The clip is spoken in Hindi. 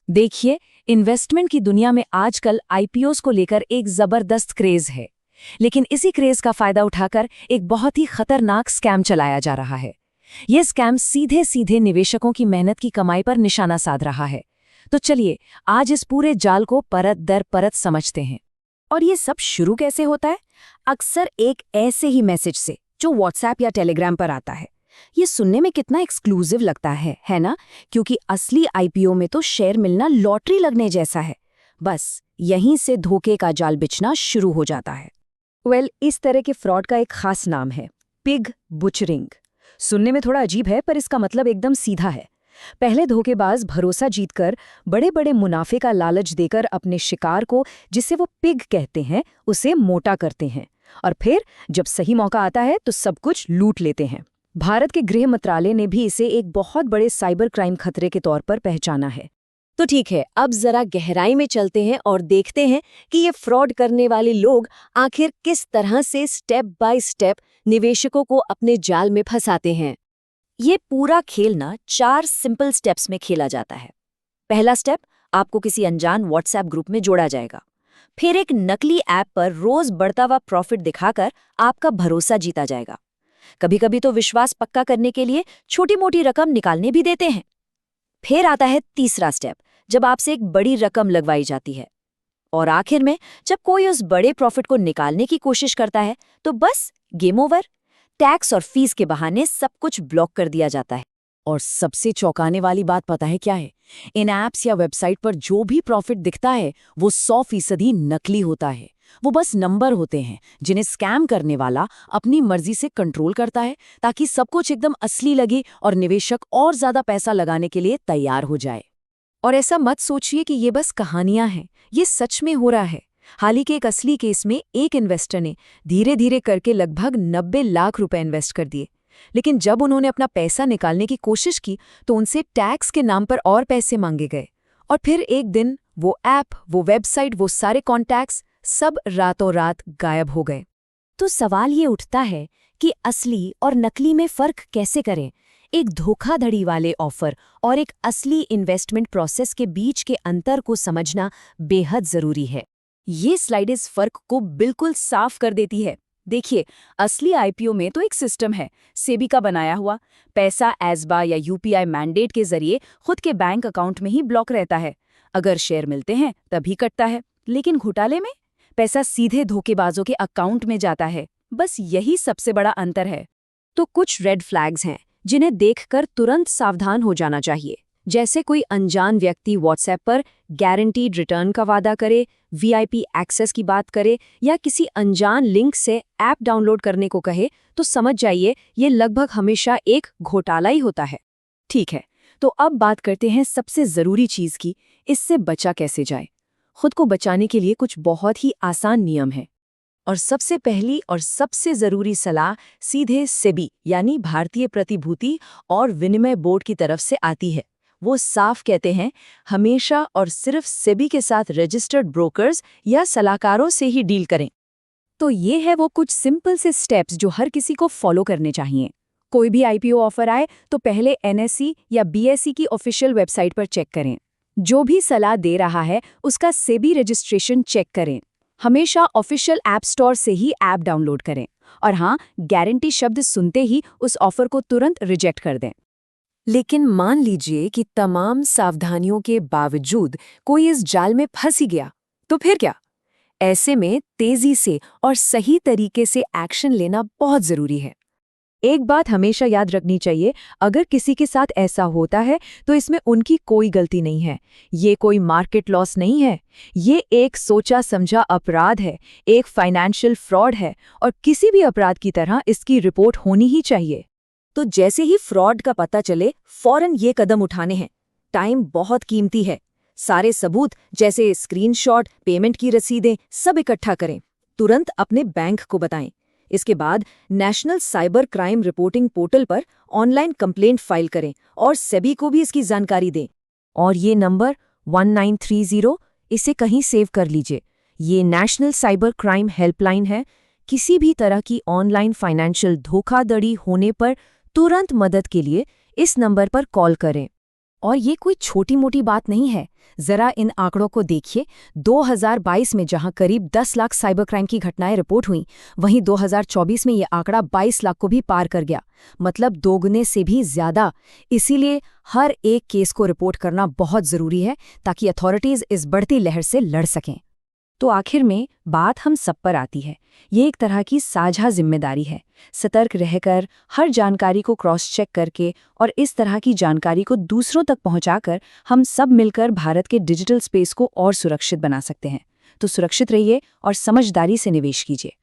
देखिए, इन्वेस्टमेंट की दुनिया में आजकल आईपीओस को लेकर एक जबरदस्त क्रेज है। लेकिन इसी क्रेज का फायदा उठाकर एक बहुत ही खतरनाक स्कैम चलाया जा रहा है। यह स्कैम सीधे सीधे निवेशकों की मेहनत की कमाई पर निशाना साध रहा है। तो चलिए, आज इस पूरे जाल को परत दर परत समझते हैं। और ये सब शुरू कैसे होता है? अक्सर एक ऐसे ही मैसेज से जो व्हाट्सएप या टेलीग्राम पर आता है। ये सुनने में कितना एक्सक्लूसिव लगता है ना? क्योंकि असली आईपीओ में तो शेयर मिलना लॉटरी लगने जैसा है। बस यहीं से धोखे का जाल बिछना शुरू हो जाता है। इस तरह के फ्रॉड का एक खास नाम है पिग बुचरिंग। सुनने में थोड़ा अजीब है, पर इसका मतलब एकदम सीधा है। पहले धोखेबाज भरोसा जीतकर बड़े बड़े मुनाफे का लालच देकर अपने शिकार को, जिसे वो पिग कहते हैं, उसे मोटा करते हैं। और फिर जब सही मौका आता है तो सब कुछ लूट लेते हैं। भारत के गृह मंत्रालय ने भी इसे एक बहुत बड़े साइबर क्राइम खतरे के तौर पर पहचाना है। तो ठीक है, अब जरा गहराई में चलते हैं और देखते हैं कि ये फ्रॉड करने वाले लोग आखिर किस तरह से स्टेप बाय स्टेप निवेशकों को अपने जाल में फंसाते हैं। ये पूरा खेल ना 4 सिंपल स्टेप्स में खेला जाता है। पहला स्टेप, आपको किसी अनजान व्हाट्सएप ग्रुप में जोड़ा जाएगा। फिर एक नकली ऐप पर रोज बढ़ता हुआ प्रॉफिट दिखाकर आपका भरोसा जीता जाएगा। कभी कभी तो विश्वास पक्का करने के लिए छोटी मोटी रकम निकालने भी देते हैं। फिर आता है तीसरा स्टेप, जब आपसे एक बड़ी रकम लगवाई जाती है। और आखिर में जब कोई उस बड़े प्रॉफिट को निकालने की कोशिश करता है तो बस गेम ओवर। टैक्स और फीस के बहाने सब कुछ ब्लॉक कर दिया जाता है। और सबसे चौंकाने वाली बात पता है क्या है? इन ऐप्स या वेबसाइट पर जो भी प्रॉफिट दिखता है वो 100% नकली होता है। वो बस नंबर होते हैं जिन्हें स्कैम करने वाला अपनी मर्जी से कंट्रोल करता है, ताकि सब कुछ एकदम असली लगे और निवेशक और ज्यादा पैसा लगाने के लिए तैयार हो जाए। और ऐसा मत सोचिए कि ये बस कहानियां हैं, ये सच में हो रहा है। हाल ही के एक असली केस में एक इन्वेस्टर ने धीरे धीरे करके लगभग 90 लाख रुपए इन्वेस्ट कर दिए। लेकिन जब उन्होंने अपना पैसा निकालने की कोशिश की तो उनसे टैक्स के नाम पर और पैसे मांगे गए। और फिर एक दिन वो ऐप, वो वेबसाइट, वो सारे कॉन्टैक्ट्स सब रातों रात गायब हो गए। तो सवाल ये उठता है कि असली और नकली में फर्क कैसे करें? एक धोखाधड़ी वाले ऑफर और एक असली इन्वेस्टमेंट प्रोसेस के बीच के अंतर को समझना बेहद जरूरी है। ये स्लाइड इस फर्क को बिल्कुल साफ कर देती है। देखिए, असली आईपीओ में तो एक सिस्टम है, सेबी का बनाया हुआ। पैसा एसबा या यूपीआई मैंडेट के जरिए खुद के बैंक अकाउंट में ही ब्लॉक रहता है। अगर शेयर मिलते हैं तभी कटता है। लेकिन घोटाले में पैसा सीधे धोखेबाजों के अकाउंट में जाता है। बस यही सबसे बड़ा अंतर है। तो कुछ रेड फ्लैग्स हैं जिन्हें देखकर तुरंत सावधान हो जाना चाहिए। जैसे कोई अनजान व्यक्ति व्हाट्सएप पर गारंटीड रिटर्न का वादा करे, वीआईपी एक्सेस की बात करे या किसी अनजान लिंक से ऐप डाउनलोड करने को कहे, तो समझ जाइए ये लगभग हमेशा एक घोटाला ही होता है। ठीक है, तो अब बात करते हैं सबसे जरूरी चीज की, इससे बचा कैसे जाए। खुद को बचाने के लिए कुछ बहुत ही आसान नियम है। और सबसे पहली और सबसे जरूरी सलाह सीधे सेबी यानी भारतीय प्रतिभूति और विनिमय बोर्ड की तरफ से आती है। वो साफ कहते हैं, हमेशा और सिर्फ सेबी के साथ रजिस्टर्ड ब्रोकर्स या सलाहकारों से ही डील करें। तो ये है वो कुछ सिंपल से स्टेप्स जो हर किसी को फॉलो करने चाहिए। कोई भी आईपीओ ऑफर आए तो पहले एनएसई या बीएसई की ऑफिशियल वेबसाइट पर चेक करें। जो भी सलाह दे रहा है उसका सेबी रजिस्ट्रेशन चेक करें। हमेशा ऑफिशियल ऐप स्टोर से ही ऐप डाउनलोड करें। और हाँ, गारंटी शब्द सुनते ही उस ऑफर को तुरंत रिजेक्ट कर दें। लेकिन मान लीजिए कि तमाम सावधानियों के बावजूद कोई इस जाल में फंस ही गया, तो फिर क्या? ऐसे में तेजी से और सही तरीके से एक्शन लेना बहुत जरूरी है। एक बात हमेशा याद रखनी चाहिए, अगर किसी के साथ ऐसा होता है तो इसमें उनकी कोई गलती नहीं है। ये कोई मार्केट लॉस नहीं है, ये एक सोचा समझा अपराध है, एक फाइनेंशियल फ्रॉड है और किसी भी अपराध की तरह इसकी रिपोर्ट होनी ही चाहिए। तो जैसे ही फ्रॉड का पता चले फौरन ये कदम उठाने हैं। टाइम बहुत कीमती है। सारे सबूत जैसे स्क्रीनशॉट, पेमेंट की रसीदें सब इकट्ठा करें। तुरंत अपने बैंक को बताएं। इसके बाद national cyber crime reporting portal पर ऑनलाइन कंप्लेंट फाइल करें और सेबी को भी इसकी जानकारी दें। और ये नंबर 1930, इसे कहीं सेव कर लीजिए। ये नेशनल साइबर क्राइम हेल्पलाइन है। किसी भी तरह की ऑनलाइन फाइनेंशियल धोखाधड़ी होने पर तुरंत मदद के लिए इस नंबर पर कॉल करें। और ये कोई छोटी मोटी बात नहीं है। जरा इन आंकड़ों को देखिए। 2022 में जहां करीब 10 लाख साइबर क्राइम की घटनाएं रिपोर्ट हुईं, वहीं 2024 में ये आंकड़ा 22 लाख को भी पार कर गया, मतलब दोगुने से भी ज्यादा। इसीलिए हर एक केस को रिपोर्ट करना बहुत जरूरी है ताकि अथॉरिटीज इस बढ़ती लहर से लड़ सकें। तो आखिर में बात हम सब पर आती है। ये एक तरह की साझा जिम्मेदारी है, सतर्क रहकर हर जानकारी को क्रॉस चेक करके और इस तरह की जानकारी को दूसरों तक पहुंचाकर हम सब मिलकर भारत के डिजिटल स्पेस को और सुरक्षित बना सकते हैं। तो सुरक्षित रहिए और समझदारी से निवेश कीजिए।